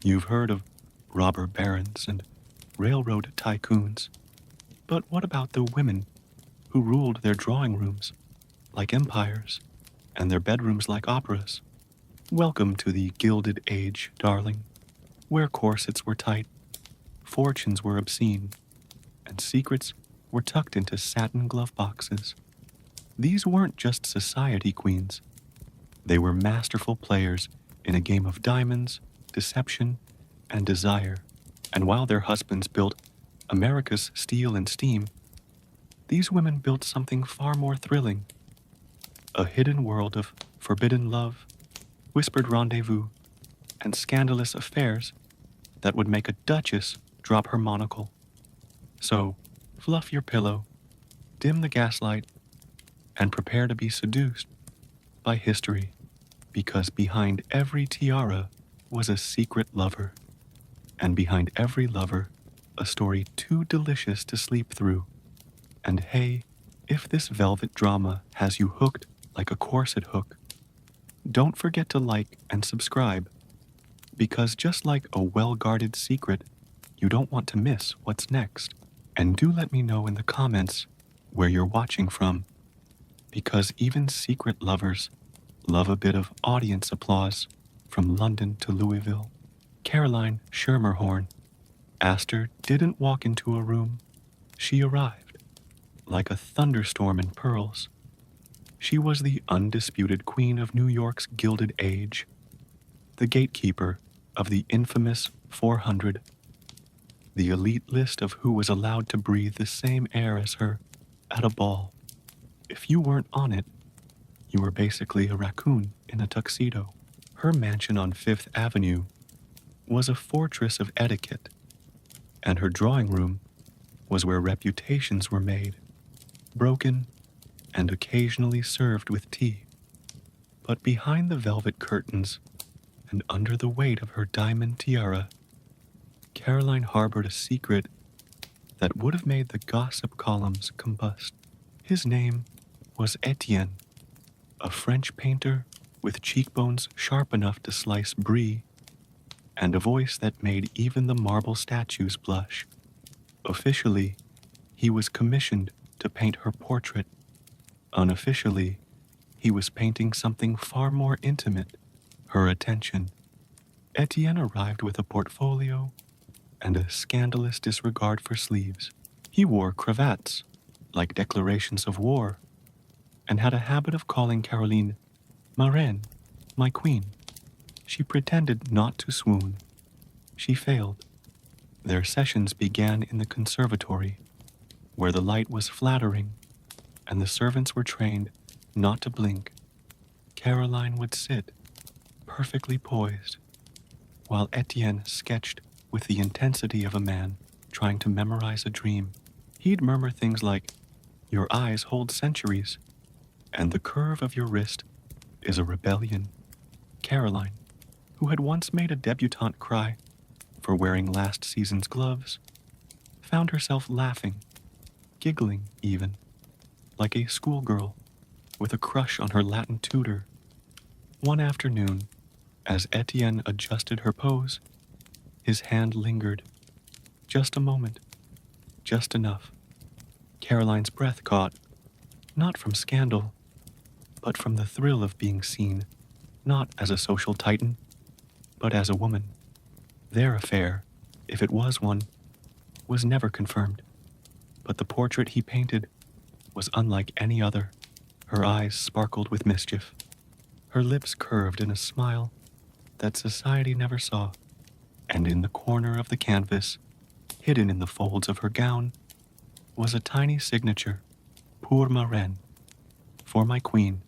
You've heard of robber barons and railroad tycoons, but what about the women who ruled their drawing rooms like empires and their bedrooms like operas? Welcome to the Gilded Age, darling, where corsets were tight, fortunes were obscene, and secrets were tucked into satin glove boxes. These weren't just society queens. They were masterful players in a game of diamonds, deception, and desire. And while their husbands built America's steel and steam, these women built something far more thrilling: a hidden world of forbidden love, whispered rendezvous, and scandalous affairs that would make a duchess drop her monocle. So, fluff your pillow, dim the gaslight, and prepare to be seduced by history, because behind every tiara was a secret lover, and behind every lover a story too delicious to sleep through. And hey, if this velvet drama has you hooked like a corset hook, don't forget to like and subscribe, because just like a well-guarded secret, you don't want to miss what's next. And do let me know in the comments where you're watching from, because even secret lovers love a bit of audience applause. From London to Louisville, Caroline Schermerhorn. Astor didn't walk into a room. She arrived, like a thunderstorm in pearls. She was the undisputed queen of New York's Gilded Age, the gatekeeper of the infamous 400, the elite list of who was allowed to breathe the same air as her at a ball. If you weren't on it, you were basically a raccoon in a tuxedo. Her mansion on Fifth Avenue was a fortress of etiquette, and her drawing room was where reputations were made, broken, and occasionally served with tea. But behind the velvet curtains and under the weight of her diamond tiara, Caroline harbored a secret that would have made the gossip columns combust. His name was Etienne, a French painter with cheekbones sharp enough to slice brie, and a voice that made even the marble statues blush. Officially, he was commissioned to paint her portrait. Unofficially, he was painting something far more intimate: her attention. Etienne arrived with a portfolio and a scandalous disregard for sleeves. He wore cravats, like declarations of war, and had a habit of calling Caroline "ma reine," my queen. She pretended not to swoon. She failed. Their sessions began in the conservatory, where the light was flattering and the servants were trained not to blink. Caroline would sit, perfectly poised, while Etienne sketched with the intensity of a man trying to memorize a dream. He'd murmur things like, "Your eyes hold centuries, and the curve of your wrist is a rebellion." Caroline, who had once made a debutante cry for wearing last season's gloves, found herself laughing, giggling even, like a schoolgirl with a crush on her Latin tutor. One afternoon, as Etienne adjusted her pose, his hand lingered. Just a moment, just enough. Caroline's breath caught, not from scandal, but from the thrill of being seen, not as a social titan, but as a woman. Their affair, if it was one, was never confirmed, but the portrait he painted was unlike any other. Her eyes sparkled with mischief. Her lips curved in a smile that society never saw, and in the corner of the canvas, hidden in the folds of her gown, was a tiny signature: "Pour ma reine," for my queen.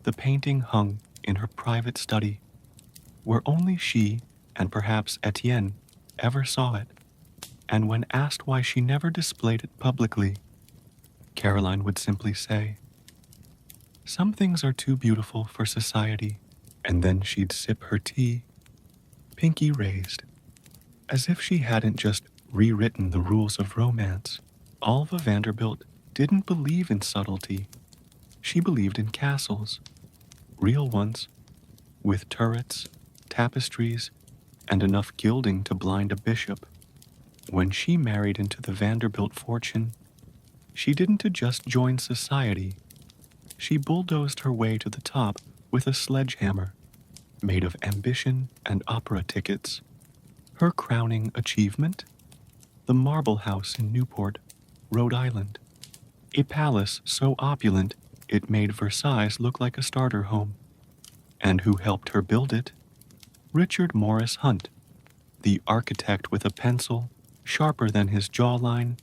The painting hung in her private study, where only she and perhaps Etienne ever saw it, and when asked why she never displayed it publicly, Caroline would simply say, "Some things are too beautiful for society," and then she'd sip her tea, pinky raised, as if she hadn't just rewritten the rules of romance. Alva Vanderbilt didn't believe in subtlety. She believed in castles, real ones, with turrets, tapestries, and enough gilding to blind a bishop. When she married into the Vanderbilt fortune, she didn't just join society, she bulldozed her way to the top with a sledgehammer made of ambition and opera tickets. Her crowning achievement? The Marble House in Newport, Rhode Island. A palace so opulent it made Versailles look like a starter home. And who helped her build it? Richard Morris Hunt, the architect with a pencil sharper than his jawline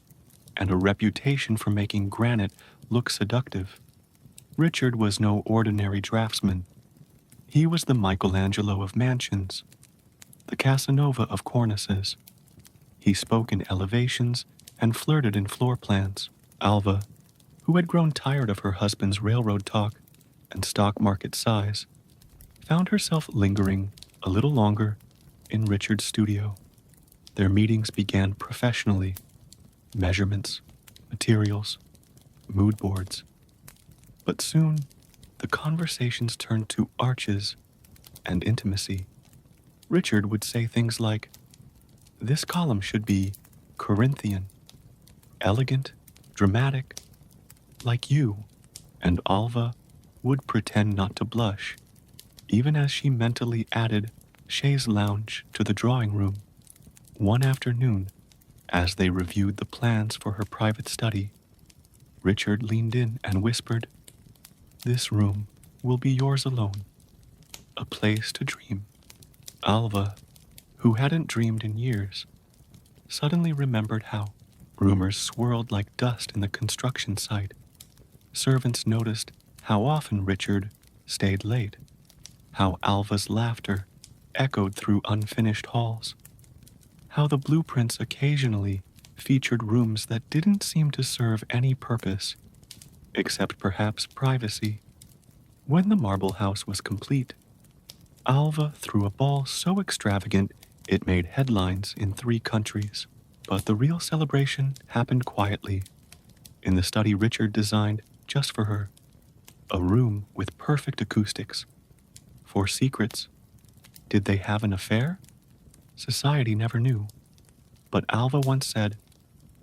and a reputation for making granite look seductive. Richard was no ordinary draftsman. He was the Michelangelo of mansions, the Casanova of cornices. He spoke in elevations and flirted in floor plans. Alva, who had grown tired of her husband's railroad talk and stock market size, found herself lingering a little longer in Richard's studio. Their meetings began professionally: measurements, materials, mood boards. But soon, the conversations turned to arches and intimacy. Richard would say things like, "This column should be Corinthian, elegant, dramatic, like you," and Alva would pretend not to blush, even as she mentally added chaise lounge to the drawing room. One afternoon, as they reviewed the plans for her private study, Richard leaned in and whispered, "This room will be yours alone, a place to dream." Alva, who hadn't dreamed in years, suddenly remembered how rumors swirled like dust in the construction site. Servants noticed how often Richard stayed late, how Alva's laughter echoed through unfinished halls, how the blueprints occasionally featured rooms that didn't seem to serve any purpose, except perhaps privacy. When the Marble House was complete, Alva threw a ball so extravagant it made headlines in 3 countries. But the real celebration happened quietly, in the study Richard designed just for her, a room with perfect acoustics. For secrets, did they have an affair? Society never knew. But Alva once said,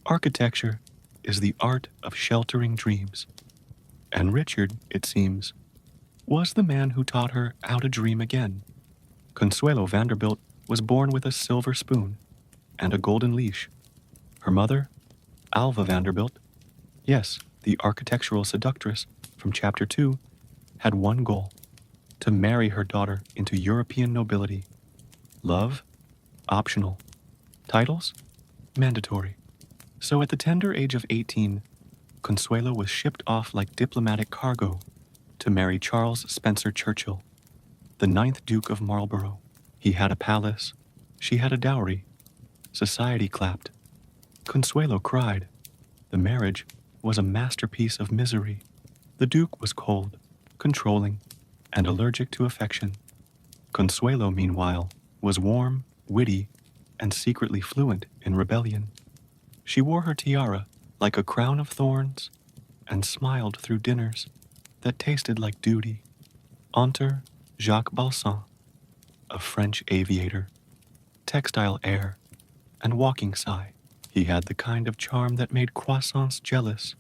"Architecture is the art of sheltering dreams." And Richard, it seems, was the man who taught her how to dream again. Consuelo Vanderbilt was born with a silver spoon and a golden leash. Her mother, Alva Vanderbilt, yes, the architectural seductress from Chapter 2, had one goal: to marry her daughter into European nobility. Love? Optional. Titles? Mandatory. So at the tender age of 18, Consuelo was shipped off like diplomatic cargo to marry Charles Spencer Churchill, the 9th Duke of Marlborough. He had a palace, she had a dowry. Society clapped. Consuelo cried. The marriage was a masterpiece of misery. The Duke was cold, controlling, and allergic to affection. Consuelo, meanwhile, was warm, witty, and secretly fluent in rebellion. She wore her tiara like a crown of thorns and smiled through dinners that tasted like duty. Enter Jacques Balsan, a French aviator, textile heir, and walking sigh. He had the kind of charm that made croissants jealous,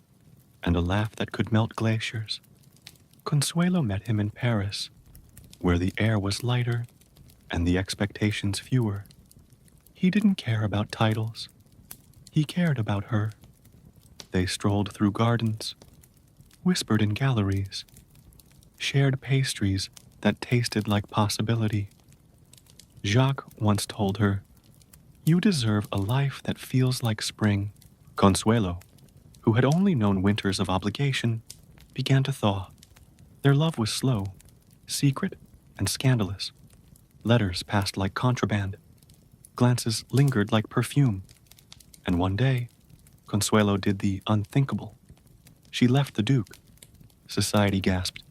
and a laugh that could melt glaciers. Consuelo met him in Paris, where the air was lighter and the expectations fewer. He didn't care about titles. He cared about her. They strolled through gardens, whispered in galleries, shared pastries that tasted like possibility. Jacques once told her, "You deserve a life that feels like spring." Consuelo, who had only known winters of obligation, began to thaw. Their love was slow, secret, and scandalous. Letters passed like contraband. Glances lingered like perfume. And one day, Consuelo did the unthinkable. She left the Duke. Society gasped.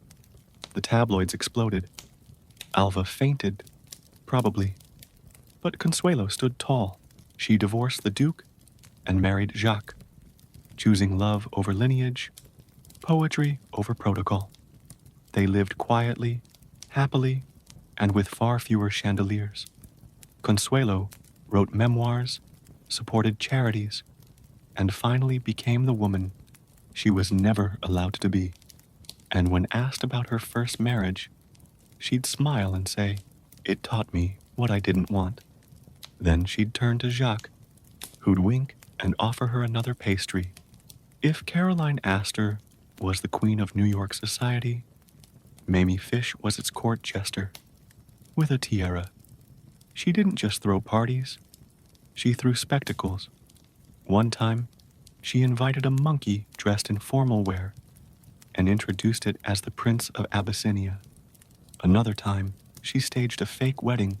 The tabloids exploded. Alva fainted, probably. But Consuelo stood tall. She divorced the Duke and married Jacques, choosing love over lineage, poetry over protocol. They lived quietly, happily, and with far fewer chandeliers. Consuelo wrote memoirs, supported charities, and finally became the woman she was never allowed to be. And when asked about her first marriage, she'd smile and say, "It taught me what I didn't want." Then she'd turn to Jacques, who'd wink and offer her another pastry. If Caroline Astor was the queen of New York society, Mamie Fish was its court jester, with a tiara. She didn't just throw parties, she threw spectacles. One time, she invited a monkey dressed in formal wear and introduced it as the Prince of Abyssinia. Another time, she staged a fake wedding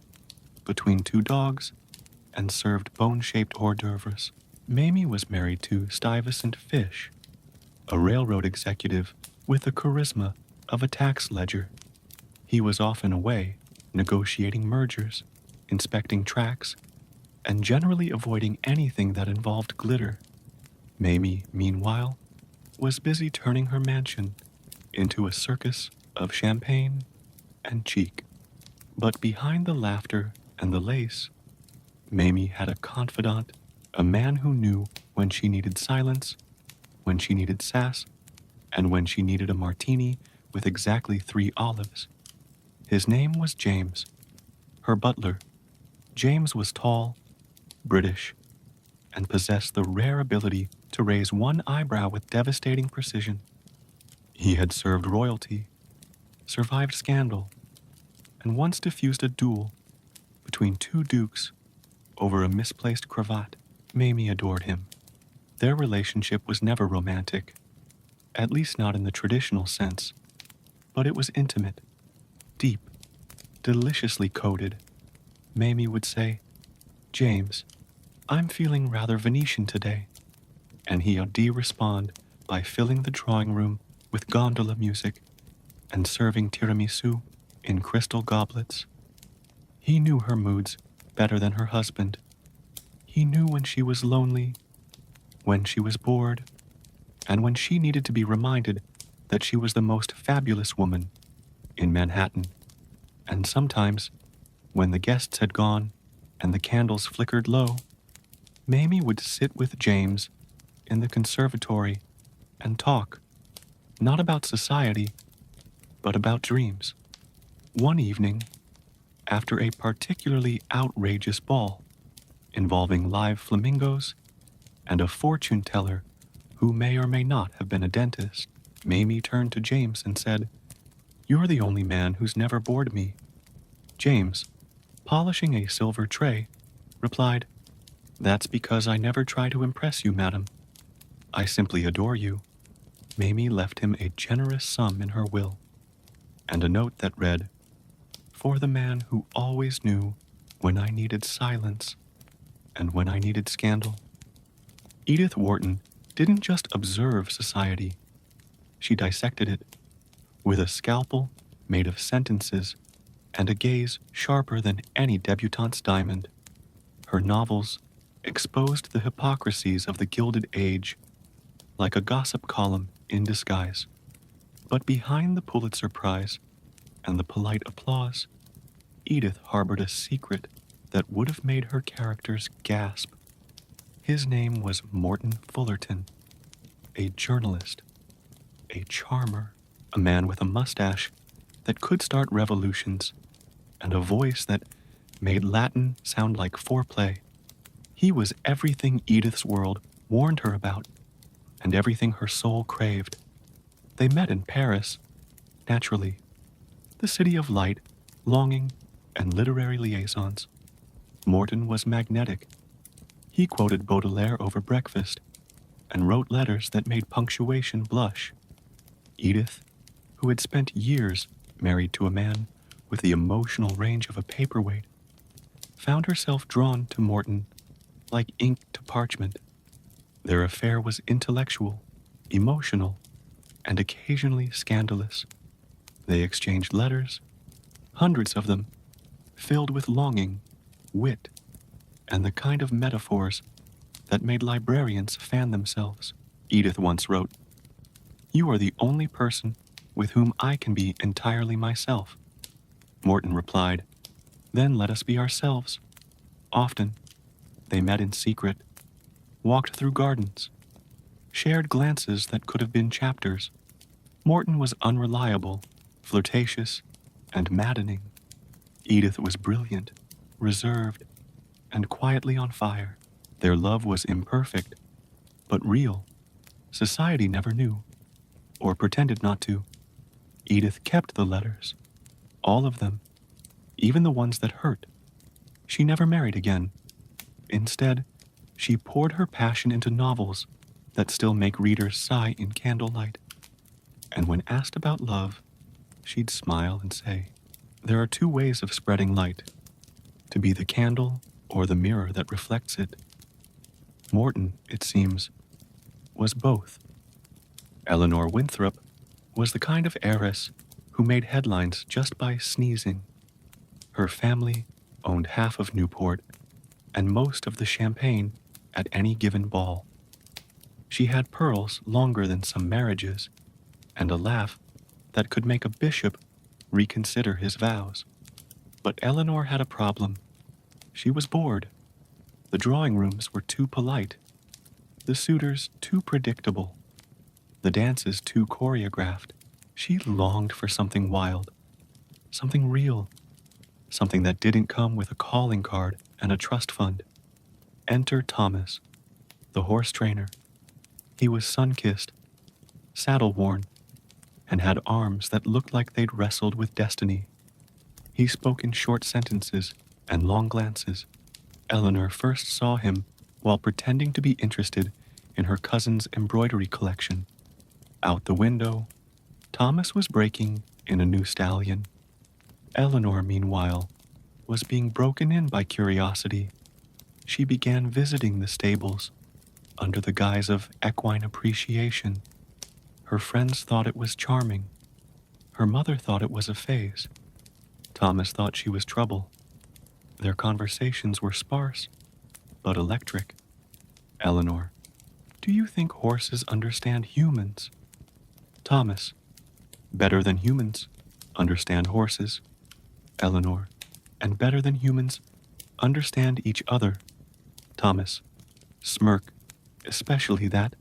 between two dogs and served bone-shaped hors d'oeuvres. Mamie was married to Stuyvesant Fish, a railroad executive with the charisma of a tax ledger. He was often away, negotiating mergers, inspecting tracks, and generally avoiding anything that involved glitter. Mamie, meanwhile, was busy turning her mansion into a circus of champagne and cheek. But behind the laughter and the lace, Mamie had a confidant, a man who knew when she needed silence, when she needed sass, and when she needed a martini with exactly 3 olives. His name was James, her butler. James was tall, British, and possessed the rare ability to raise one eyebrow with devastating precision. He had served royalty, survived scandal, and once diffused a duel between 2 dukes over a misplaced cravat. Mamie adored him. Their relationship was never romantic, at least not in the traditional sense, but it was intimate, deep, deliciously coded. Mamie would say, "James, I'm feeling rather Venetian today," and he'd respond by filling the drawing room with gondola music and serving tiramisu in crystal goblets. He knew her moods better than her husband. He knew when she was lonely, when she was bored, and when she needed to be reminded that she was the most fabulous woman in Manhattan. And sometimes, when the guests had gone and the candles flickered low, Mamie would sit with James in the conservatory and talk, not about society, but about dreams. One evening, after a particularly outrageous ball involving live flamingos and a fortune teller who may or may not have been a dentist, Mamie turned to James and said, "You're the only man who's never bored me." James, polishing a silver tray, replied, "That's because I never try to impress you, madam. I simply adore you." Mamie left him a generous sum in her will, and a note that read, "For the man who always knew when I needed silence and when I needed scandal." Edith Wharton didn't just observe society, she dissected it, with a scalpel made of sentences and a gaze sharper than any debutante's diamond. Her novels exposed the hypocrisies of the Gilded Age, like a gossip column in disguise. But behind the Pulitzer Prize and the polite applause, Edith harbored a secret that would have made her characters gasp. His name was Morton Fullerton, a journalist, a charmer, a man with a mustache that could start revolutions, and a voice that made Latin sound like foreplay. He was everything Edith's world warned her about, and everything her soul craved. They met in Paris, naturally, the city of light, longing, and literary liaisons. Morton was magnetic. He quoted Baudelaire over breakfast and wrote letters that made punctuation blush. Edith, who had spent years married to a man with the emotional range of a paperweight, found herself drawn to Morton like ink to parchment. Their affair was intellectual, emotional, and occasionally scandalous. They exchanged letters, hundreds of them, filled with longing, wit, and the kind of metaphors that made librarians fan themselves. Edith once wrote, "You are the only person with whom I can be entirely myself." Morton replied, "Then let us be ourselves." Often, they met in secret, walked through gardens, shared glances that could have been chapters. Morton was unreliable, flirtatious, and maddening. Edith was brilliant, reserved, and quietly on fire. Their love was imperfect, but real. Society never knew, or pretended not to. Edith kept the letters, all of them, even the ones that hurt. She never married again. Instead, she poured her passion into novels that still make readers sigh in candlelight. And when asked about love, she'd smile and say, "There are two ways of spreading light, to be the candle or the mirror that reflects it." Morton, it seems, was both. Eleanor Winthrop was the kind of heiress who made headlines just by sneezing. Her family owned half of Newport and most of the champagne at any given ball. She had pearls longer than some marriages, and a laugh that could make a bishop reconsider his vows. But Eleanor had a problem. She was bored. The drawing rooms were too polite, the suitors too predictable, the dances too choreographed. She longed for something wild, something real, something that didn't come with a calling card and a trust fund. Enter Thomas, the horse trainer. He was sun-kissed, saddle-worn, and had arms that looked like they'd wrestled with destiny. He spoke in short sentences and long glances. Eleanor first saw him while pretending to be interested in her cousin's embroidery collection. Out the window, Thomas was breaking in a new stallion. Eleanor, meanwhile, was being broken in by curiosity. She began visiting the stables under the guise of equine appreciation. Her friends thought it was charming. Her mother thought it was a phase. Thomas thought she was trouble. Their conversations were sparse, but electric. Eleanor, do you think horses understand humans? Thomas, better than humans understand horses. Eleanor, and better than humans understand each other. Thomas, smirk, especially that.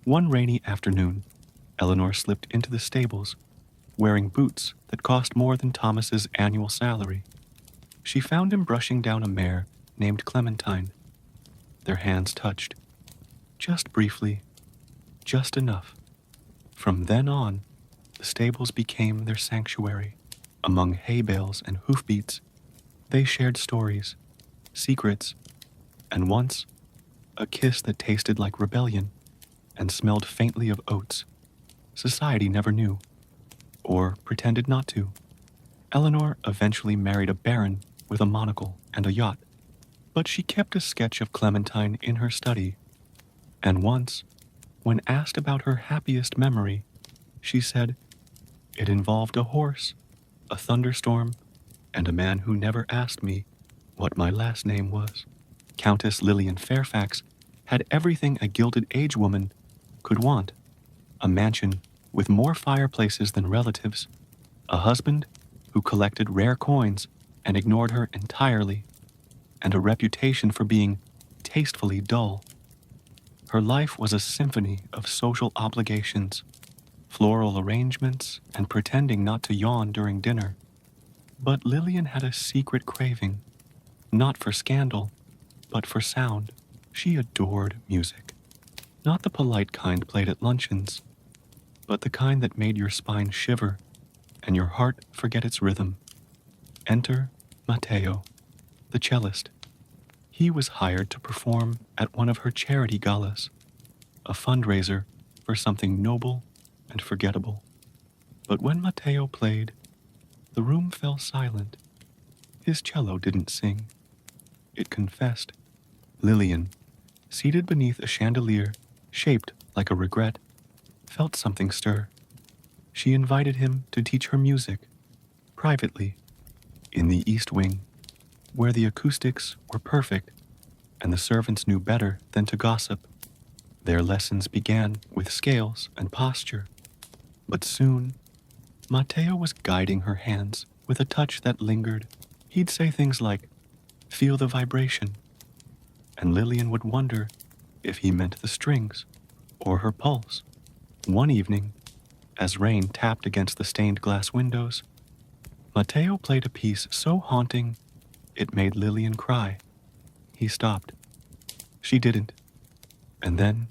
One rainy afternoon, Eleanor slipped into the stables, wearing boots that cost more than Thomas's annual salary. She found him brushing down a mare named Clementine. Their hands touched. Just briefly, just enough. From then on, the stables became their sanctuary. Among hay bales and hoofbeats, they shared stories, secrets, and once, a kiss that tasted like rebellion and smelled faintly of oats. Society never knew, or pretended not to. Eleanor eventually married a baron with a monocle and a yacht, but she kept a sketch of Clementine in her study, and once, when asked about her happiest memory, she said, "It involved a horse, a thunderstorm, and a man who never asked me what my last name was." Countess Lillian Fairfax had everything a Gilded Age woman could want: a mansion with more fireplaces than relatives, a husband who collected rare coins and ignored her entirely, and a reputation for being tastefully dull. Her life was a symphony of social obligations, floral arrangements, and pretending not to yawn during dinner. But Lillian had a secret craving, not for scandal, but for sound. She adored music. Not the polite kind played at luncheons, but the kind that made your spine shiver and your heart forget its rhythm. Enter Matteo, the cellist. He was hired to perform at one of her charity galas, a fundraiser for something noble and forgettable. But when Matteo played, the room fell silent. His cello didn't sing. It confessed. Lillian, seated beneath a chandelier shaped like a regret, felt something stir. She invited him to teach her music, privately, in the East Wing, where the acoustics were perfect and the servants knew better than to gossip. Their lessons began with scales and posture, but soon, Matteo was guiding her hands with a touch that lingered. He'd say things like, Feel the vibration. And Lillian would wonder if he meant the strings or her pulse. One evening, as rain tapped against the stained glass windows, Matteo played a piece so haunting it made Lillian cry. He stopped. She didn't. And then,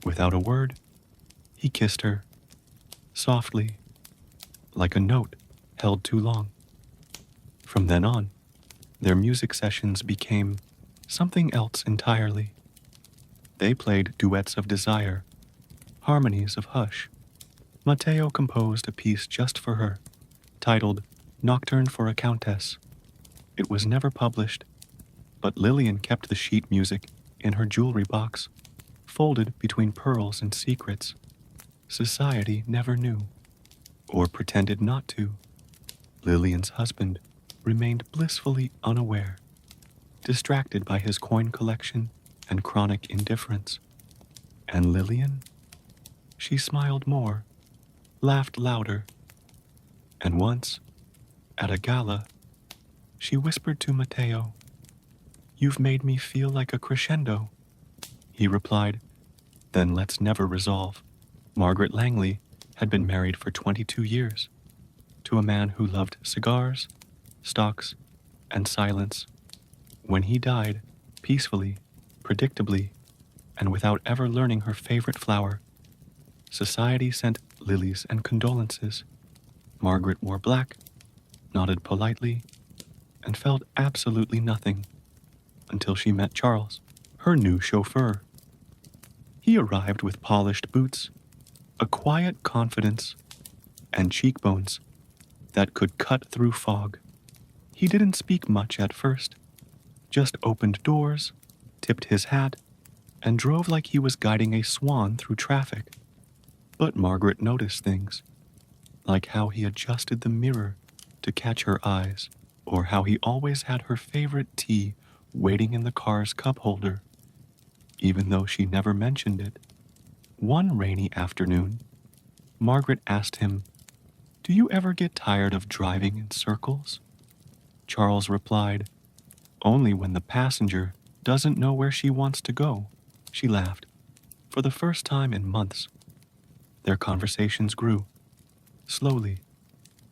without a word, he kissed her, softly, like a note held too long. From then on, their music sessions became something else entirely. They played duets of desire, harmonies of hush. Matteo composed a piece just for her, titled Nocturne for a Countess. It was never published, but Lillian kept the sheet music in her jewelry box, folded between pearls and secrets society never knew, or pretended not to. Lillian's husband remained blissfully unaware, distracted by his coin collection and chronic indifference. And Lillian? She smiled more, laughed louder, and once, at a gala, she whispered to Matteo, "You've made me feel like a crescendo." He replied, "Then let's never resolve." Margaret Langley had been married for 22 years to a man who loved cigars, stocks, and silence. When he died, peacefully, predictably, and without ever learning her favorite flower, society sent lilies and condolences. Margaret wore black, nodded politely, and felt absolutely nothing until she met Charles, her new chauffeur. He arrived with polished boots, a quiet confidence, and cheekbones that could cut through fog. He didn't speak much at first, just opened doors, tipped his hat, and drove like he was guiding a swan through traffic. But Margaret noticed things, like how he adjusted the mirror to catch her eyes, or how he always had her favorite tea waiting in the car's cup holder, even though she never mentioned it. One rainy afternoon, Margaret asked him, "Do you ever get tired of driving in circles?" Charles replied, "Only when the passenger doesn't know where she wants to go." She laughed. For the first time in months, their conversations grew, slowly,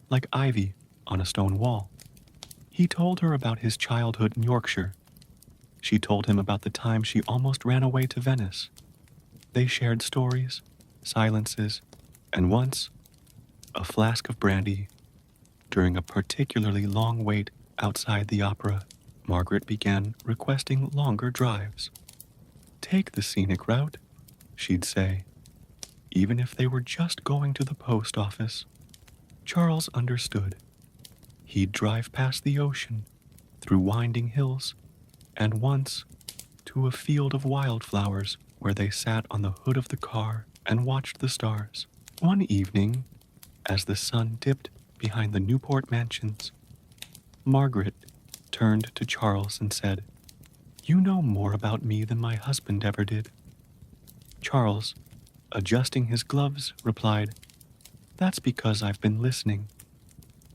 like ivy on a stone wall. He told her about his childhood in Yorkshire. She told him about the time she almost ran away to Venice. They shared stories, silences, and once, a flask of brandy. During a particularly long wait outside the opera, Margaret began requesting longer drives. "Take the scenic route," she'd say, even if they were just going to the post office. Charles understood. He'd drive past the ocean, through winding hills, and once to a field of wildflowers where they sat on the hood of the car and watched the stars. One evening, as the sun dipped behind the Newport mansions, Margaret turned to Charles and said, "You know more about me than my husband ever did." Charles, adjusting his gloves, replied, "That's because I've been listening."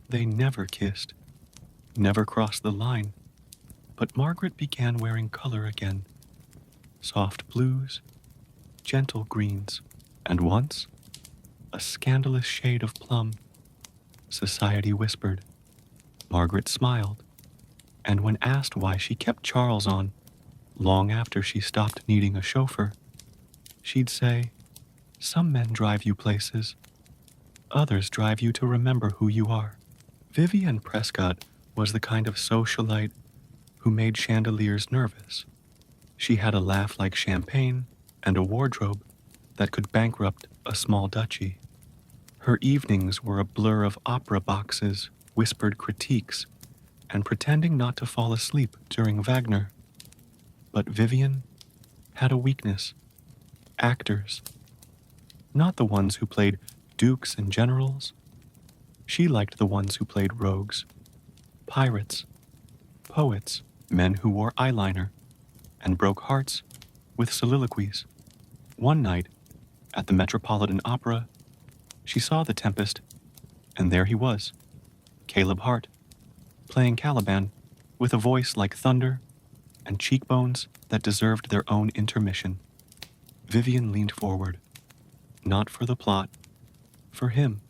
They never kissed, never crossed the line, but Margaret began wearing color again. Soft blues, gentle greens, and once, a scandalous shade of plum. Society whispered. Margaret smiled, and when asked why she kept Charles on, long after she stopped needing a chauffeur, she'd say, "Some men drive you places. Others drive you to remember who you are." Vivian Prescott was the kind of socialite who made chandeliers nervous. She had a laugh like champagne and a wardrobe that could bankrupt a small duchy. Her evenings were a blur of opera boxes, whispered critiques, and pretending not to fall asleep during Wagner. But Vivian had a weakness: actors. Not the ones who played dukes and generals. She liked the ones who played rogues, pirates, poets, men who wore eyeliner, and broke hearts with soliloquies. One night, at the Metropolitan Opera, she saw The Tempest, and there he was, Caleb Hart, playing Caliban, with a voice like thunder and cheekbones that deserved their own intermission. Vivian leaned forward, not for the plot, for him.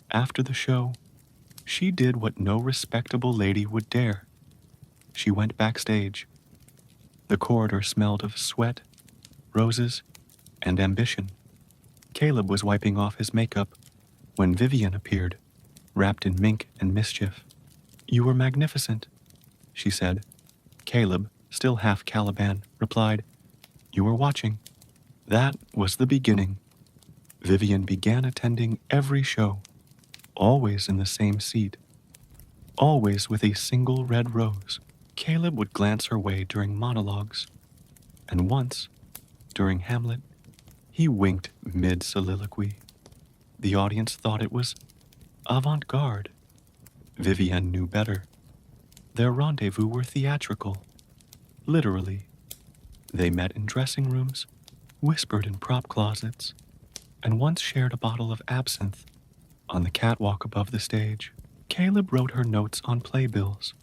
After the show, she did what no respectable lady would dare. She went backstage. The corridor smelled of sweat, roses, and ambition. Caleb was wiping off his makeup when Vivian appeared, wrapped in mink and mischief. "You were magnificent," she said. Caleb, still half Caliban, replied, "You were watching." That was the beginning. Vivian began attending every show, always in the same seat, always with a single red rose. Caleb would glance her way during monologues, and once, during Hamlet, he winked mid-soliloquy. The audience thought it was avant-garde. Vivian knew better. Their rendezvous were theatrical, literally. They met in dressing rooms, whispered in prop closets, and once shared a bottle of absinthe on the catwalk above the stage. Caleb wrote her notes on playbills.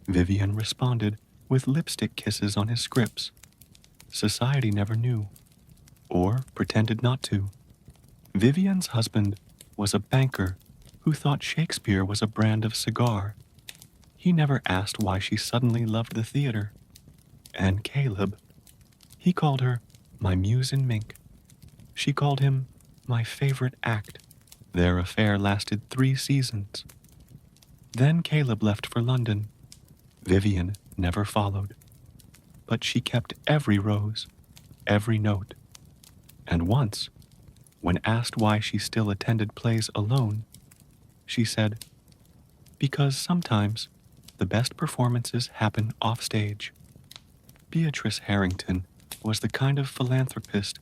Vivian responded with lipstick kisses on his scripts. Society never knew, or pretended not to. Vivian's husband was a banker who thought Shakespeare was a brand of cigar. He never asked why she suddenly loved the theater. And Caleb, he called her my muse in mink. She called him my favorite act. Their affair lasted 3 seasons. Then Caleb left for London. Vivian never followed. But she kept every rose, every note. And once, when asked why she still attended plays alone, she said, "Because sometimes the best performances happen offstage." Beatrice Harrington was the kind of philanthropist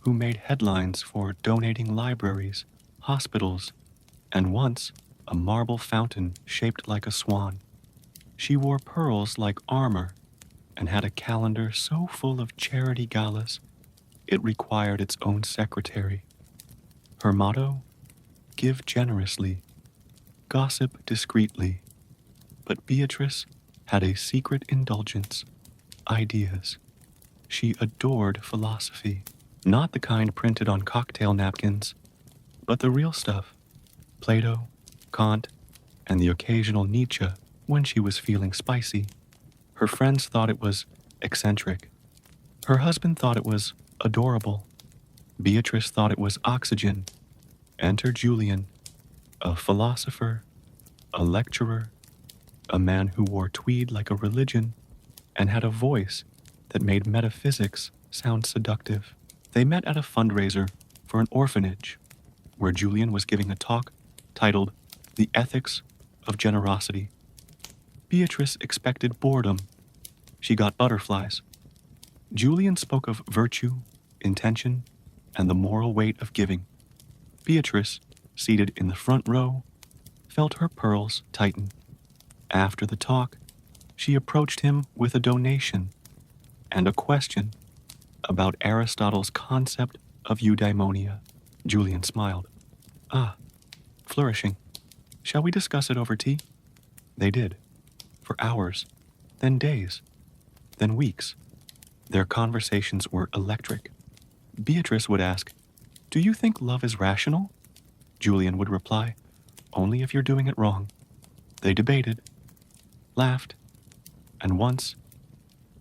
who made headlines for donating libraries, hospitals, and once a marble fountain shaped like a swan. She wore pearls like armor and had a calendar so full of charity galas it required its own secretary. Her motto, "Give generously, gossip discreetly." But Beatrice had a secret indulgence, ideas. She adored philosophy, not the kind printed on cocktail napkins, but the real stuff, Plato, Kant, and the occasional Nietzsche when she was feeling spicy. Her friends thought it was eccentric. Her husband thought it was adorable. Beatrice thought it was oxygen. Enter Julian, a philosopher, a lecturer, a man who wore tweed like a religion and had a voice that made metaphysics sound seductive. They met at a fundraiser for an orphanage, where Julian was giving a talk titled "The Ethics of Generosity." Beatrice expected boredom. She got butterflies. Julian spoke of virtue, intention, and the moral weight of giving. Beatrice, seated in the front row, felt her pearls tighten. After the talk, she approached him with a donation and a question about Aristotle's concept of eudaimonia. Julian smiled. "Ah, flourishing. Shall we discuss it over tea?" They did. For hours, then days, then weeks. Their conversations were electric. Beatrice would ask, "Do you think love is rational?" Julian would reply, "Only if you're doing it wrong." They debated, laughed, and once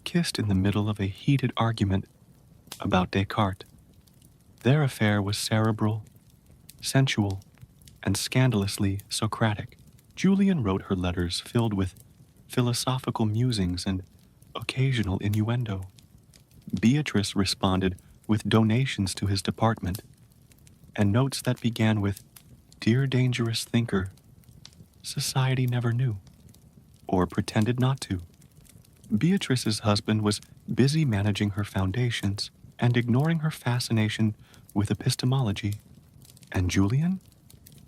kissed in the middle of a heated argument about Descartes. Their affair was cerebral, sensual, and scandalously Socratic. Julian wrote her letters filled with philosophical musings and occasional innuendo. Beatrice responded with donations to his department and notes that began with, "Dear dangerous thinker." Society never knew, or pretended not to. Beatrice's husband was busy managing her foundations and ignoring her fascination with epistemology. And Julian?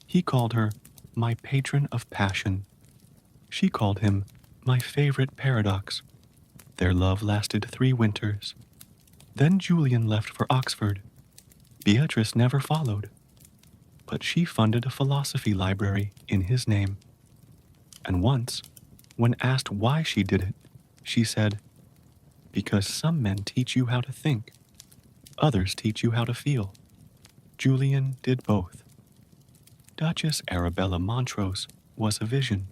He called her my patron of passion. She called him my favorite paradox. Their love lasted 3 winters. Then Julian left for Oxford. Beatrice never followed, but she funded a philosophy library in his name. And once, When asked why she did it, she said, "Because some men teach you how to think, others teach you how to feel. Julian did both." Duchess Arabella Montrose was a vision,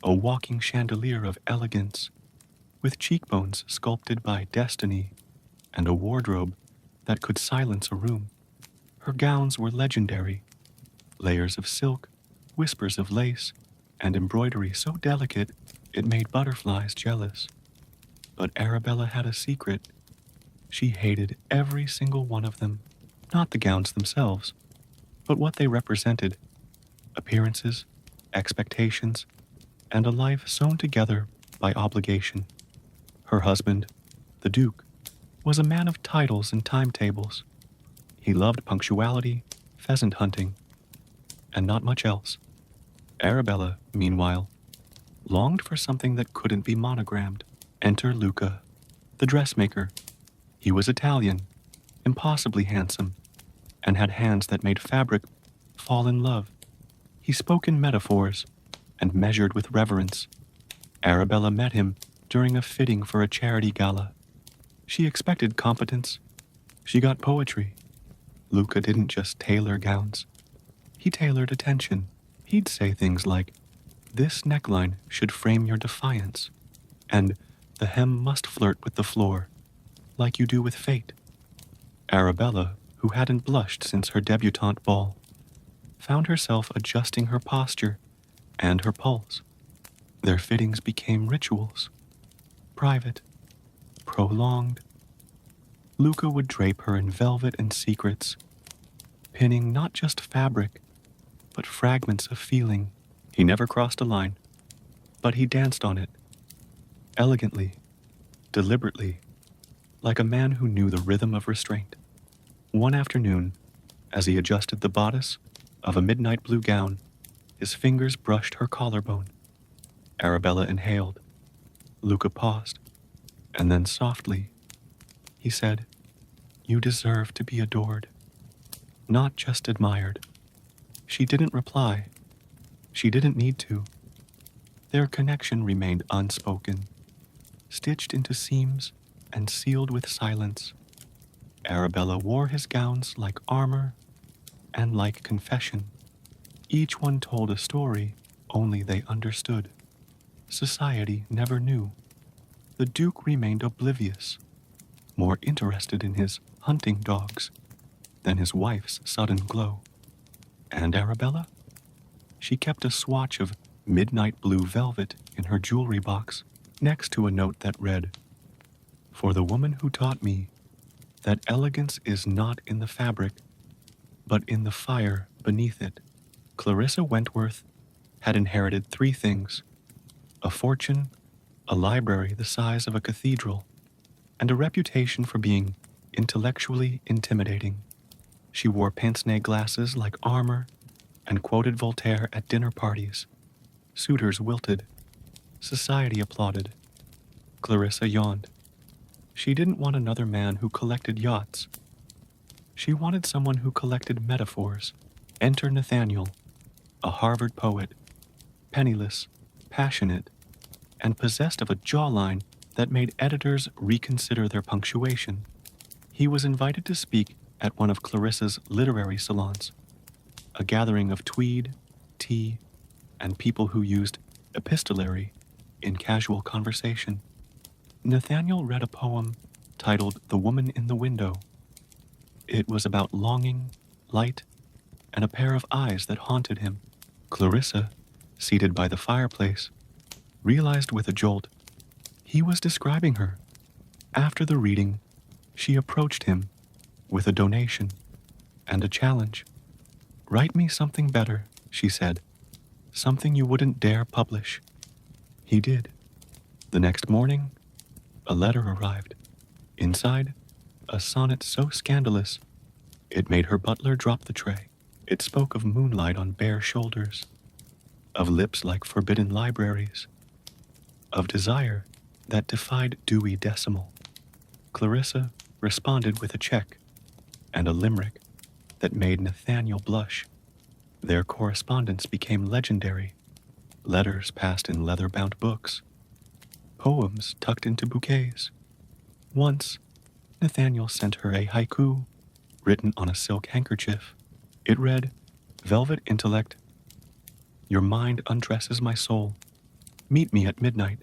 a walking chandelier of elegance, with cheekbones sculpted by destiny and a wardrobe that could silence a room. Her gowns were legendary, layers of silk, whispers of lace, and embroidery so delicate it made butterflies jealous. But Arabella had a secret. She hated every single one of them, not the gowns themselves, but what they represented: appearances, expectations, and a life sewn together by obligation. Her husband, the Duke, was a man of titles and timetables. He loved punctuality, pheasant hunting, and not much else. Arabella, meanwhile, longed for something that couldn't be monogrammed. Enter Luca, the dressmaker. He was Italian, impossibly handsome, and had hands that made fabric fall in love. He spoke in metaphors and measured with reverence. Arabella met him during a fitting for a charity gala. She expected competence. She got poetry. Luca didn't just tailor gowns. He tailored attention. He'd say things like, "This neckline should frame your defiance," and "The hem must flirt with the floor, like you do with fate." Arabella, who hadn't blushed since her debutante ball, found herself adjusting her posture and her pulse. Their fittings became rituals, private, prolonged. Luca would drape her in velvet and secrets, pinning not just fabric, but fragments of feeling. He never crossed a line, but he danced on it, elegantly, deliberately, like a man who knew the rhythm of restraint. One afternoon, as he adjusted the bodice of a midnight blue gown, his fingers brushed her collarbone. Arabella inhaled. Luca paused, and then softly, he said, "You deserve to be adored, not just admired." She didn't reply. She didn't need to. Their connection remained unspoken, stitched into seams and sealed with silence. Arabella wore his gowns like armor and like confession. Each one told a story only they understood. Society never knew. The Duke remained oblivious, more interested in his hunting dogs than his wife's sudden glow. And Arabella? She kept a swatch of midnight blue velvet in her jewelry box next to a note that read, "For the woman who taught me that elegance is not in the fabric, but in the fire beneath it." Clarissa Wentworth had inherited three things: a fortune, a library the size of a cathedral, and a reputation for being intellectually intimidating. She wore pince-nez glasses like armor and quoted Voltaire at dinner parties. Suitors wilted. Society applauded. Clarissa yawned. She didn't want another man who collected yachts. She wanted someone who collected metaphors. Enter Nathaniel, a Harvard poet, penniless, passionate, and possessed of a jawline that made editors reconsider their punctuation. He was invited to speak at one of Clarissa's literary salons, a gathering of tweed, tea, and people who used epistolary in casual conversation. Nathaniel read a poem titled "The Woman in the Window." It was about longing, light, and a pair of eyes that haunted him. Clarissa, seated by the fireplace, realized with a jolt he was describing her. After the reading, she approached him with a donation and a challenge. "Write me something better," she said, "something you wouldn't dare publish." He did. The next morning, a letter arrived. Inside, a sonnet so scandalous, it made her butler drop the tray. It spoke of moonlight on bare shoulders, of lips like forbidden libraries, of desire that defied Dewey Decimal. Clarissa responded with a check and a limerick that made Nathaniel blush. Their correspondence became legendary. letters passed in leather-bound books, poems tucked into bouquets. Once, Nathaniel sent her a haiku written on a silk handkerchief. It read, "Velvet intellect, your mind undresses my soul. Meet me at midnight."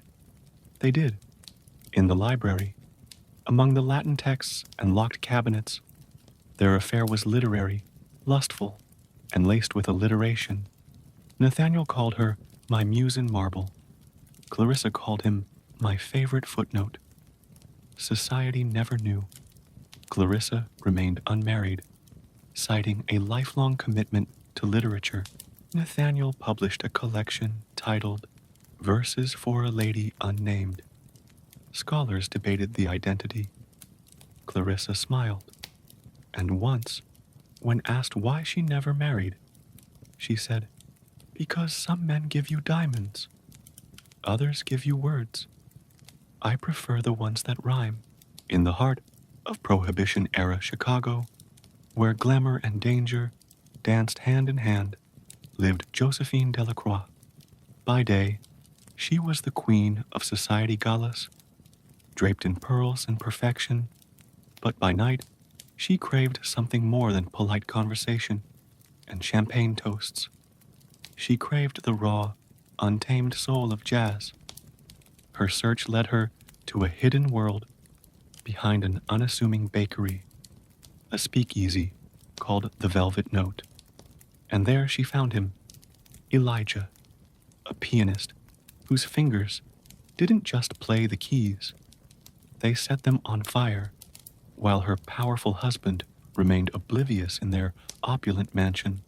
They did, in the library, among the Latin texts and locked cabinets. Their affair was literary, lustful, and laced with alliteration. Nathaniel called her my muse in marble. Clarissa called him my favorite footnote. Society never knew. Clarissa remained unmarried, citing a lifelong commitment to literature. Nathaniel published a collection titled Verses for a Lady Unnamed. Scholars debated the identity. Clarissa smiled, and once, when asked why she never married, she said, "Because some men give you diamonds, others give you words. I prefer the ones that rhyme." In the heart of Prohibition-era Chicago, where glamour and danger danced hand in hand, lived Josephine Delacroix. By day, she was the queen of society galas, draped in pearls and perfection, but by night, she craved something more than polite conversation and champagne toasts. She craved the raw, untamed soul of jazz. Her search led her to a hidden world behind an unassuming bakery, a speakeasy called the Velvet Note. And there she found him, Elijah, a pianist whose fingers didn't just play the keys, they set them on fire, while her powerful husband remained oblivious in their opulent mansion.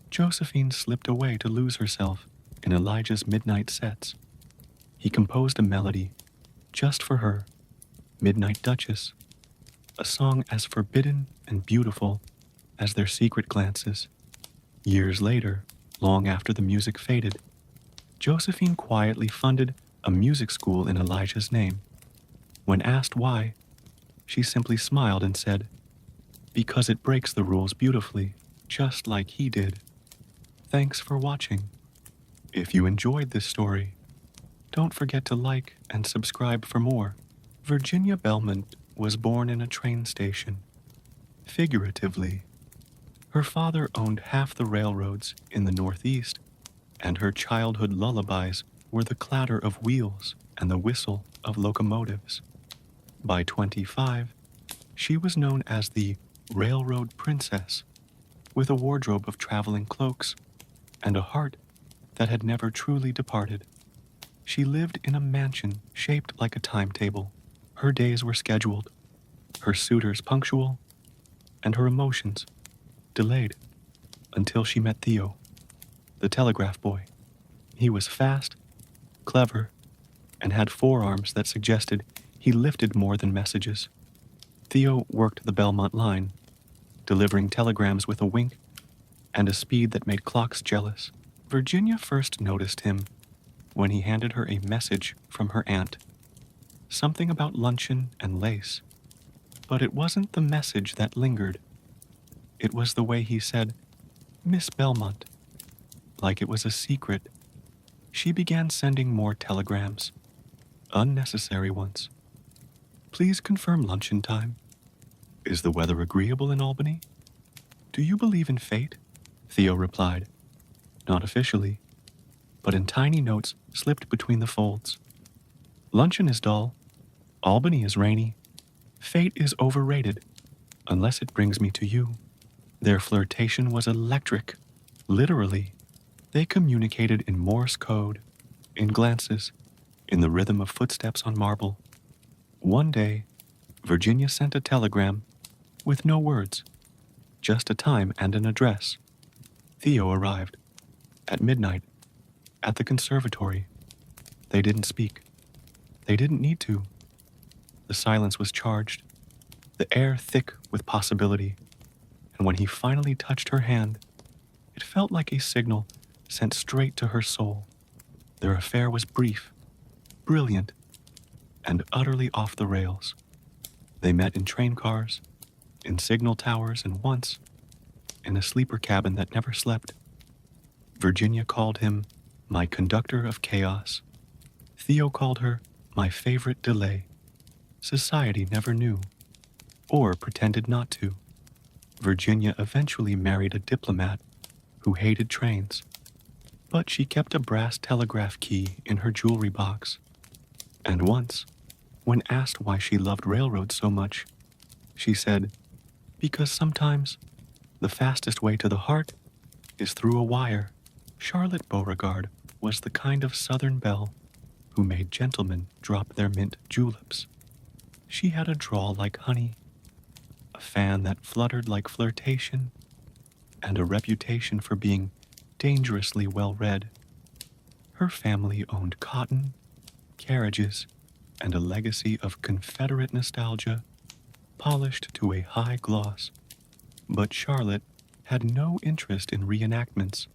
Josephine slipped away to lose herself in Elijah's midnight sets. He composed a melody just for her, Midnight Duchess, a song as forbidden and beautiful as their secret glances. Years later, long after the music faded, Josephine quietly funded a music school in Elijah's name. When asked why, she simply smiled and said, "Because it breaks the rules beautifully, just like he did." Thanks for watching. If you enjoyed this story, don't forget to like and subscribe for more. Virginia Belmont was born in a train station. Figuratively, her father owned half the railroads in the Northeast, and her childhood lullabies were the clatter of wheels and the whistle of locomotives. By 25, she was known as the Railroad Princess, with a wardrobe of traveling cloaks and a heart that had never truly departed. She lived in a mansion shaped like a timetable. Her days were scheduled, her suitors punctual, and her emotions delayed until she met Theo, the telegraph boy. He was fast, clever, and had forearms that suggested he lifted more than messages. Theo worked the Belmont line, delivering telegrams with a wink and a speed that made clocks jealous. Virginia first noticed him when he handed her a message from her aunt. Something about luncheon and lace. But it wasn't the message that lingered. It was the way he said, "Miss Belmont," like it was a secret. She began sending more telegrams, unnecessary ones. "Please confirm luncheon time. Is the weather agreeable in Albany? Do you believe in fate?" Theo replied, not officially, but in tiny notes slipped between the folds. "Luncheon is dull. Albany is rainy. Fate is overrated, unless it brings me to you." Their flirtation was electric, literally. They communicated in Morse code, in glances, in the rhythm of footsteps on marble. One day, Virginia sent a telegram with no words, just a time and an address. Theo arrived, at midnight, at the conservatory. They didn't speak. They didn't need to. The silence was charged, the air thick with possibility, and when he finally touched her hand, it felt like a signal sent straight to her soul. Their affair was brief, brilliant, and utterly off the rails. They met in train cars, in signal towers, and once, in a sleeper cabin that never slept. Virginia called him my conductor of chaos. Theo called her my favorite delay. Society never knew, or pretended not to. Virginia eventually married a diplomat who hated trains, but she kept a brass telegraph key in her jewelry box. And once, when asked why she loved railroads so much, she said, "Because sometimes the fastest way to the heart is through a wire." Charlotte Beauregard was the kind of Southern belle who made gentlemen drop their mint juleps. She had a drawl like honey, a fan that fluttered like flirtation, and a reputation for being dangerously well-read. Her family owned cotton, carriages, and a legacy of Confederate nostalgia polished to a high gloss. But Charlotte had no interest in reenactments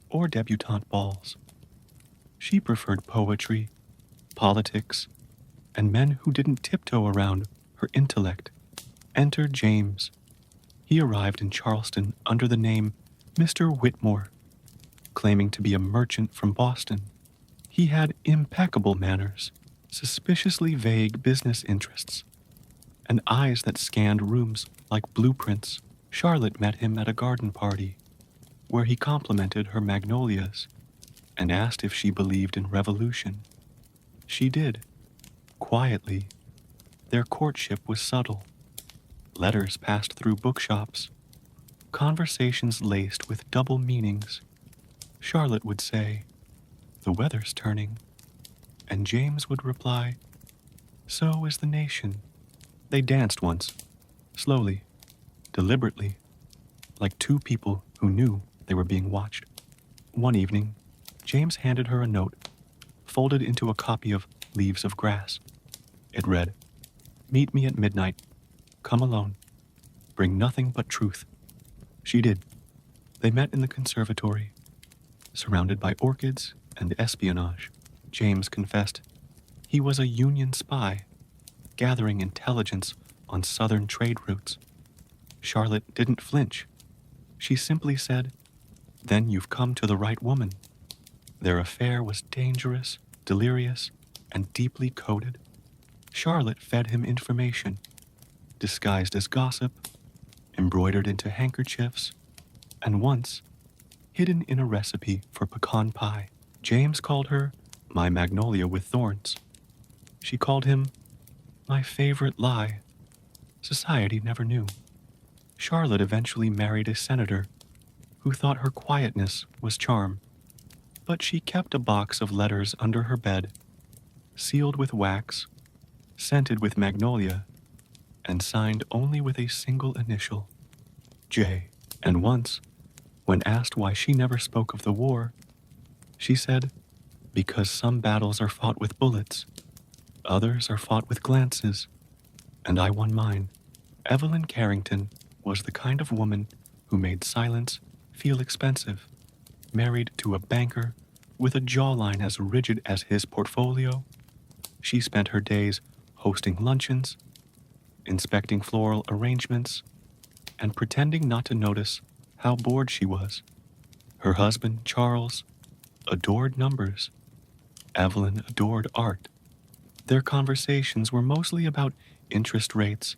or debutante balls. She preferred poetry, politics, and men who didn't tiptoe around her intellect. Enter James. He arrived in Charleston under the name Mr. Whitmore, claiming to be a merchant from Boston. He had impeccable manners, suspiciously vague business interests, and eyes that scanned rooms like blueprints. Charlotte met him at a garden party, where he complimented her magnolias and asked if she believed in revolution. She did, quietly. Their courtship was subtle. Letters passed through bookshops, conversations laced with double meanings. Charlotte would say, "The weather's turning," and James would reply, "So is the nation." They danced once, slowly, deliberately, like two people who knew they were being watched. One evening, James handed her a note, folded into a copy of Leaves of Grass. It read, "Meet me at midnight. Come alone. Bring nothing but truth." She did. They met in the conservatory, surrounded by orchids and espionage. James confessed he was a Union spy, gathering intelligence on Southern trade routes. Charlotte didn't flinch. She simply said, "Then you've come to the right woman." Their affair was dangerous, delirious, and deeply coded. Charlotte fed him information, disguised as gossip, embroidered into handkerchiefs, and once, hidden in a recipe for pecan pie. James called her my magnolia with thorns. She called him my favorite lie. Society never knew. Charlotte eventually married a senator who thought her quietness was charm, but she kept a box of letters under her bed, sealed with wax, scented with magnolia, and signed only with a single initial, J. And once, when asked why she never spoke of the war, she said, "Because some battles are fought with bullets, others are fought with glances, and I won mine." Evelyn Carrington was the kind of woman who made silence feel expensive. Married to a banker with a jawline as rigid as his portfolio, she spent her days hosting luncheons, inspecting floral arrangements, and pretending not to notice how bored she was. Her husband, Charles, adored numbers. Evelyn adored art. Their conversations were mostly about interest rates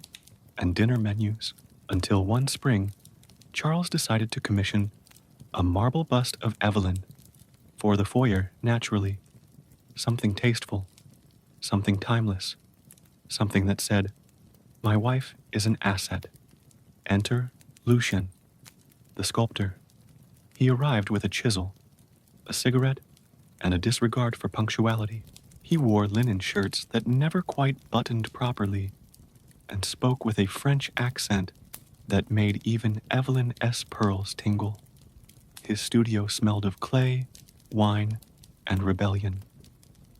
and dinner menus, until one spring, Charles decided to commission a marble bust of Evelyn for the foyer, naturally. Something tasteful, something timeless, something that said, "My wife is an asset." Enter Lucien, the sculptor. He arrived with a chisel, a cigarette, and a disregard for punctuality. He wore linen shirts that never quite buttoned properly, and spoke with a French accent that made even Evelyn S. Pearls tingle. His studio smelled of clay, wine, and rebellion.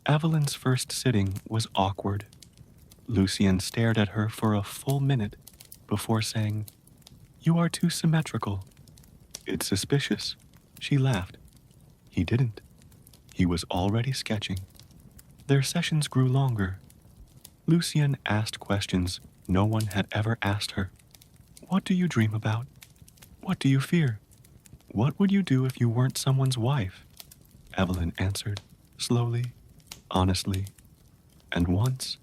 Evelyn's first sitting was awkward. Lucien stared at her for a full minute before saying, "You are too symmetrical." "It's suspicious." She laughed. He didn't. He was already sketching. Their sessions grew longer. Lucien asked questions no one had ever asked her. "What do you dream about? What do you fear? What would you do if you weren't someone's wife?" Evelyn answered, slowly, honestly, and once,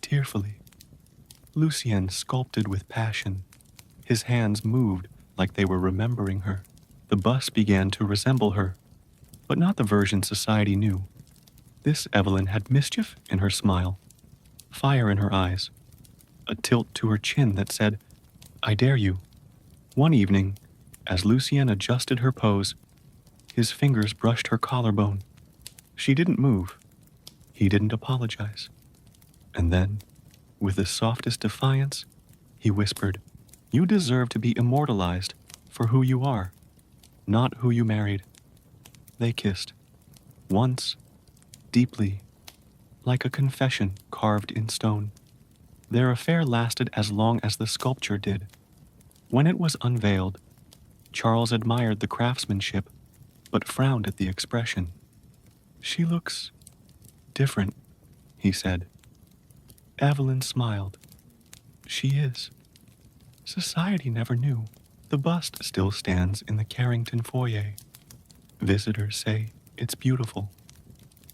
tearfully. Lucien sculpted with passion. His hands moved like they were remembering her. The bust began to resemble her, but not the version society knew. This Evelyn had mischief in her smile, fire in her eyes, a tilt to her chin that said, I dare you. One evening, as Lucien adjusted her pose, his fingers brushed her collarbone. She didn't move. He didn't apologize. And then, with the softest defiance, he whispered, You deserve to be immortalized for who you are, not who you married. They kissed. Once, deeply, like a confession carved in stone. Their affair lasted as long as the sculpture did. When it was unveiled, Charles admired the craftsmanship, but frowned at the expression. She looks different, he said. Evelyn smiled. She is. Society never knew. The bust still stands in the Carrington foyer. Visitors say it's beautiful.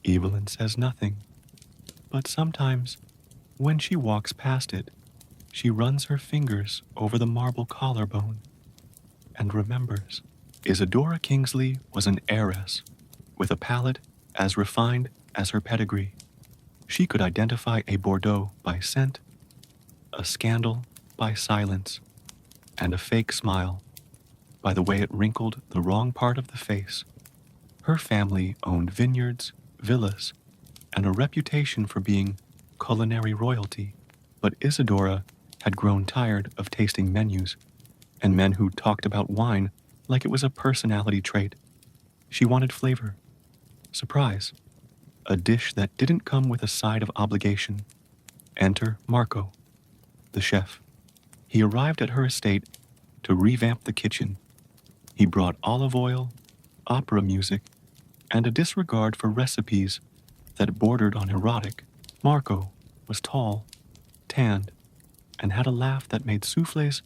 Evelyn says nothing. But sometimes, when she walks past it, she runs her fingers over the marble collarbone and remembers. Isadora Kingsley was an heiress with a palate as refined as her pedigree. She could identify a Bordeaux by scent, a scandal by silence, and a fake smile by the way it wrinkled the wrong part of the face. Her family owned vineyards, villas, and a reputation for being culinary royalty, but Isadora had grown tired of tasting menus and men who talked about wine like it was a personality trait. She wanted flavor, surprise, a dish that didn't come with a side of obligation. Enter Marco, the chef. He arrived at her estate to revamp the kitchen. He brought olive oil, opera music, and a disregard for recipes that bordered on erotic. Marco was tall, tanned, and had a laugh that made soufflés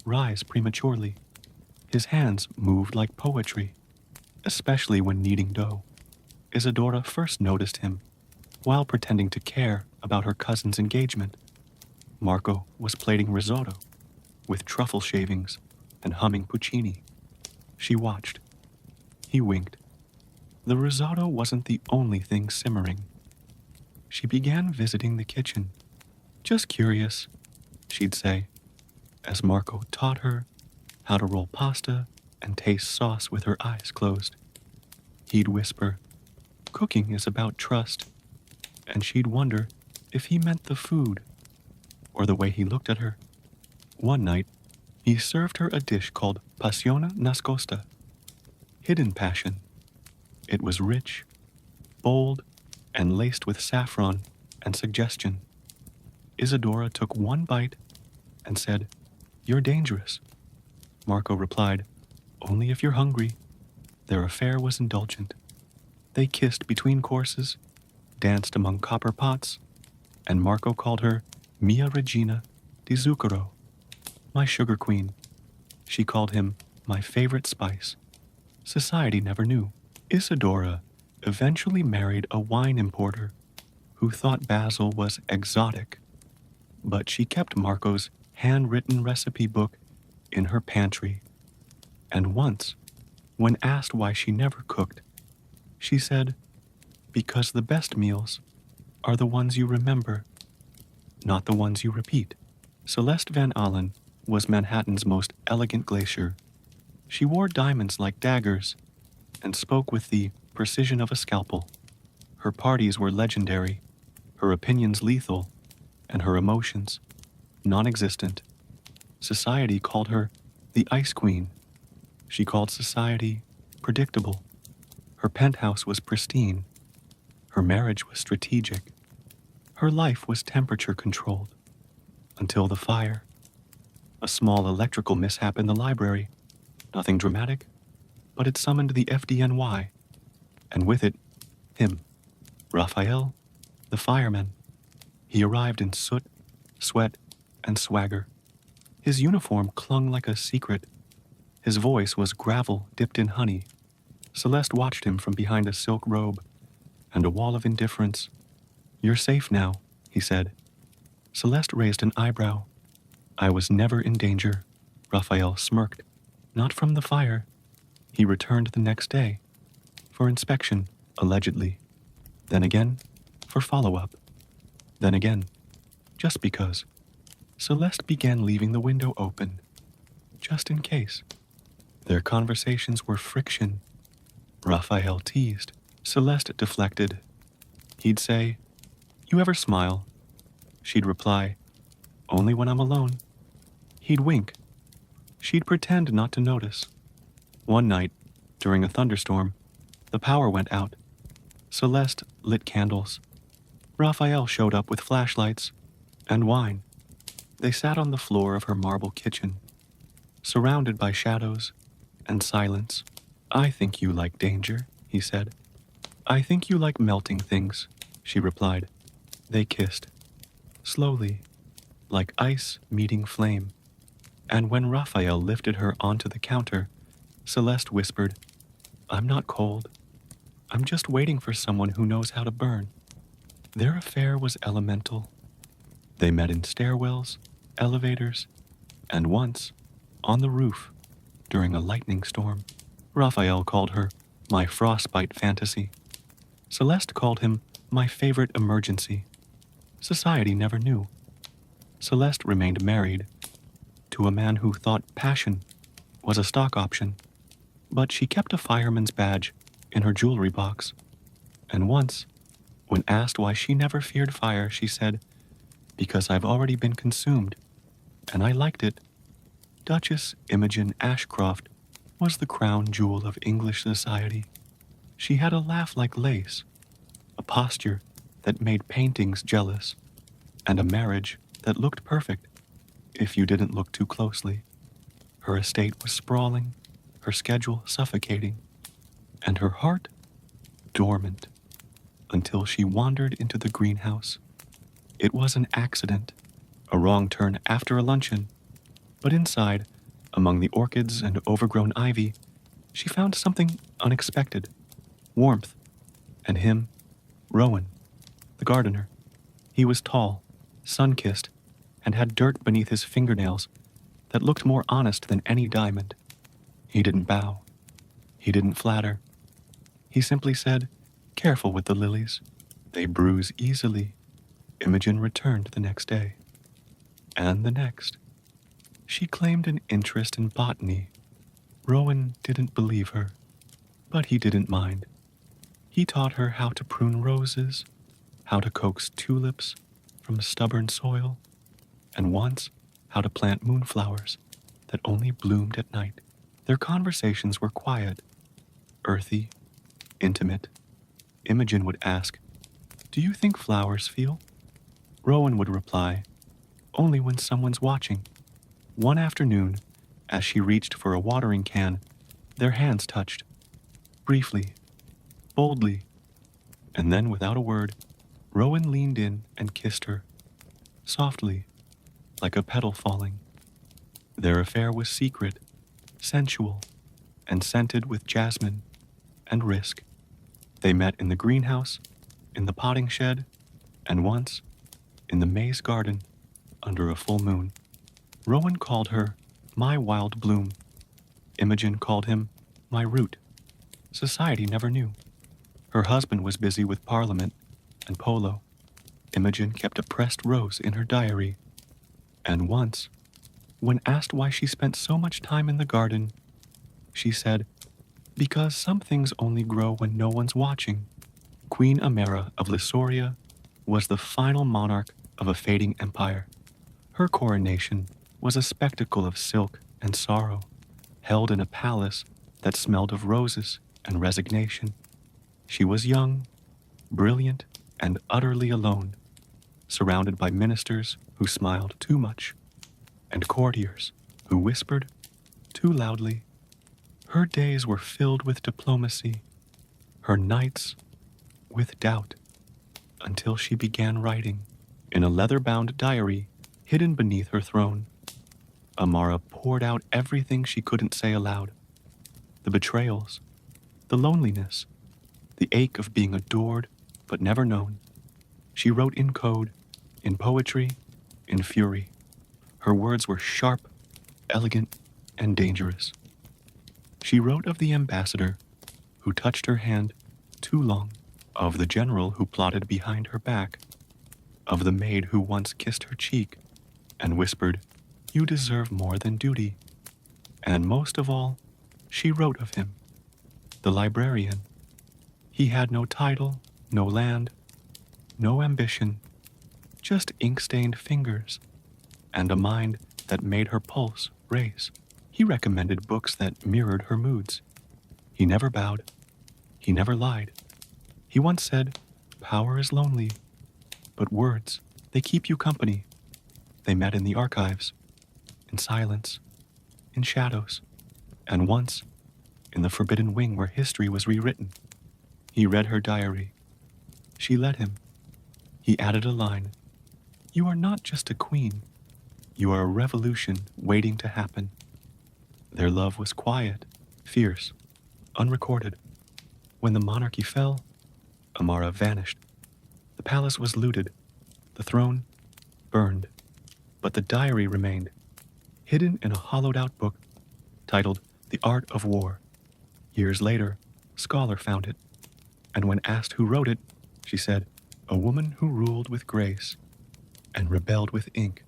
rise prematurely. His hands moved like poetry, especially when kneading dough. Isadora first noticed him while pretending to care about her cousin's engagement. Marco was plating risotto with truffle shavings and humming Puccini. She watched. He winked. The risotto wasn't the only thing simmering. She began visiting the kitchen. Just curious, she'd say, as Marco taught her how to roll pasta and taste sauce with her eyes closed. He'd whisper, Cooking is about trust, and she'd wonder if he meant the food or the way he looked at her. One night, he served her a dish called passione nascosta, hidden passion. It was rich, bold, and laced with saffron and suggestion. Isadora took one bite and said, You're dangerous. Marco replied, Only if you're hungry. Their affair was indulgent. They kissed between courses, danced among copper pots, and Marco called her Mia Regina di Zucchero, my sugar queen. She called him my favorite spice. Society never knew. Isadora eventually married a wine importer who thought basil was exotic, but she kept Marco's handwritten recipe book in her pantry. And once, when asked why she never cooked, she said, Because the best meals are the ones you remember, not the ones you repeat. Celeste Van Allen was Manhattan's most elegant glacier. She wore diamonds like daggers and spoke with the precision of a scalpel. Her parties were legendary, her opinions lethal, and her emotions non-existent. Society called her the Ice Queen. She called society predictable. Her penthouse was pristine. Her marriage was strategic. Her life was temperature controlled. Until the fire. A small electrical mishap in the library. Nothing dramatic, but it summoned the FDNY. And with it, him, Raphael, the fireman. He arrived in soot, sweat, and swagger. His uniform clung like a secret. His voice was gravel dipped in honey. Celeste watched him from behind a silk robe and a wall of indifference. "You're safe now," he said. Celeste raised an eyebrow. "I was never in danger," Raphael smirked. "Not from the fire." He returned the next day, for inspection, allegedly. Then again, for follow-up. Then again, just because. Celeste began leaving the window open, just in case. Their conversations were friction. Raphael teased. Celeste deflected. He'd say, "You ever smile?" She'd reply, "Only when I'm alone." He'd wink. She'd pretend not to notice. One night, during a thunderstorm, the power went out. Celeste lit candles. Raphael showed up with flashlights and wine. They sat on the floor of her marble kitchen, surrounded by shadows and silence. "I think you like danger," he said. "I think you like melting things," she replied. They kissed, slowly, like ice meeting flame. And when Raphael lifted her onto the counter, Celeste whispered, "I'm not cold. I'm just waiting for someone who knows how to burn." Their affair was elemental. They met in stairwells, elevators, and once, on the roof, during a lightning storm. Raphael called her my frostbite fantasy. Celeste called him my favorite emergency. Society never knew. Celeste remained married to a man who thought passion was a stock option, but she kept a fireman's badge in her jewelry box. And once, when asked why she never feared fire, she said, "Because I've already been consumed, and I liked it." Duchess Imogen Ashcroft was the crown jewel of English society. She had a laugh like lace, a posture that made paintings jealous, and a marriage that looked perfect if you didn't look too closely. Her estate was sprawling, her schedule suffocating, and her heart dormant, until she wandered into the greenhouse. It was an accident, a wrong turn after a luncheon, but inside, among the orchids and overgrown ivy, she found something unexpected: warmth. And him, Rowan, the gardener. He was tall, sun-kissed, and had dirt beneath his fingernails that looked more honest than any diamond. He didn't bow. He didn't flatter. He simply said, "Careful with the lilies. They bruise easily." Imogen returned the next day. And the next. She claimed an interest in botany. Rowan didn't believe her, but he didn't mind. He taught her how to prune roses, how to coax tulips from stubborn soil, and once how to plant moonflowers that only bloomed at night. Their conversations were quiet, earthy, intimate. Imogen would ask, "Do you think flowers feel?" Rowan would reply, "Only when someone's watching." One afternoon, as she reached for a watering can, their hands touched, briefly, boldly, and then without a word, Rowan leaned in and kissed her, softly, like a petal falling. Their affair was secret, sensual, and scented with jasmine and risk. They met in the greenhouse, in the potting shed, and once, in the maze garden, under a full moon. Rowan called her my wild bloom. Imogen called him my root. Society never knew. Her husband was busy with Parliament and polo. Imogen kept a pressed rose in her diary. And once, when asked why she spent so much time in the garden, she said, "Because some things only grow when no one's watching." Queen Amera of Lysoria was the final monarch of a fading empire. Her coronation was a spectacle of silk and sorrow, held in a palace that smelled of roses and resignation. She was young, brilliant, and utterly alone, surrounded by ministers who smiled too much, and courtiers who whispered too loudly. Her days were filled with diplomacy, her nights with doubt, until she began writing in a leather-bound diary hidden beneath her throne. Amara poured out everything she couldn't say aloud: the betrayals, the loneliness, the ache of being adored but never known. She wrote in code, in poetry, in fury. Her words were sharp, elegant, and dangerous. She wrote of the ambassador who touched her hand too long, of the general who plotted behind her back, of the maid who once kissed her cheek and whispered, "You deserve more than duty." And most of all, she wrote of him, the librarian. He had no title, no land, no ambition, just ink-stained fingers and a mind that made her pulse race. He recommended books that mirrored her moods. He never bowed. He never lied. He once said, "Power is lonely, but words, they keep you company." They met in the archives, in silence, in shadows, and once, in the forbidden wing where history was rewritten. He read her diary. She let him. He added a line, "You are not just a queen. You are a revolution waiting to happen." Their love was quiet, fierce, unrecorded. When the monarchy fell, Amara vanished. The palace was looted, the throne burned, but the diary remained, hidden in a hollowed-out book titled The Art of War. Years later, a scholar found it, and when asked who wrote it, she said, "A woman who ruled with grace and rebelled with ink."